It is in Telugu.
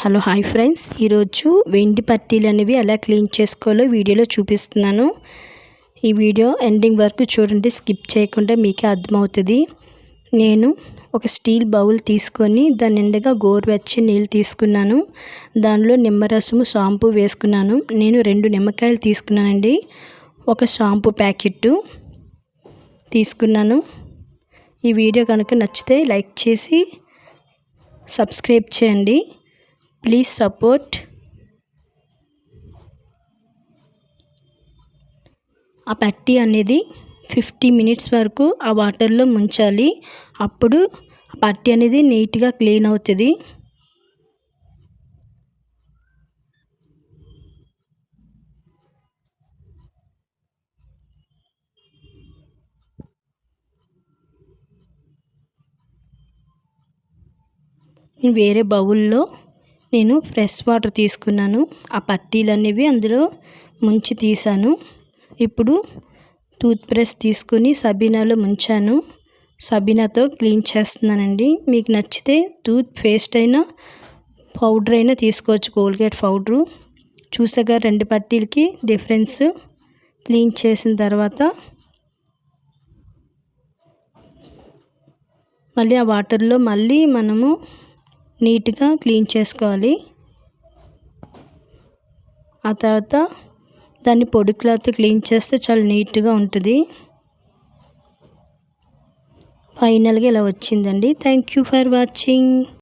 హలో హాయ్ ఫ్రెండ్స్, ఈరోజు వెండి పట్టీలు అనేవి ఎలా క్లీన్ చేసుకోవాలో వీడియోలో చూపిస్తున్నాను. ఈ వీడియో ఎండింగ్ వరకు చూడండి, స్కిప్ చేయకుండా మీకే అర్థమవుతుంది. నేను ఒక స్టీల్ బౌల్ తీసుకొని దాని నిండుగా గోరువెచ్చని నీళ్ళు తీసుకున్నాను. దానిలో నిమ్మరసము షాంపూ వేసుకున్నాను. నేను 2 నిమ్మకాయలు తీసుకున్నానండి. ఒక షాంపూ ప్యాకెట్ తీసుకున్నాను. ఈ వీడియో కనుక నచ్చితే లైక్ చేసి సబ్స్క్రైబ్ చేయండి. Please support. ఆ పట్టీ అనేది 50 మినిట్స్ వరకు ఆ వాటర్లో ముంచాలి. అప్పుడు ఆ పట్టీ అనేది నీట్గా క్లీన్ అవుతుంది. వేరే బౌల్లో నేను ఫ్రెష్ వాటర్ తీసుకున్నాను. ఆ పట్టీలు అనేవి అందులో ముంచి తీసాను. ఇప్పుడు టూత్ బ్రష్ తీసుకుని సబీనాలో ముంచాను. సబీనాతో క్లీన్ చేస్తున్నానండి. మీకు నచ్చితే టూత్ పేస్ట్ అయినా పౌడర్ అయినా తీసుకోవచ్చు, కోల్గేట్ పౌడరు. చూసాగా 2 పట్టీలకి డిఫరెన్స్. క్లీన్ చేసిన తర్వాత మళ్ళీ ఆ వాటర్లో మనము నీట్గా క్లీన్ చేసుకోవాలి. ఆ తర్వాత దాన్ని పొడి క్లాత్ క్లీన్ చేస్తే చాలా నీట్గా ఉంటుంది. ఫైనల్గా ఇలా వచ్చిందండి. Thank you for watching.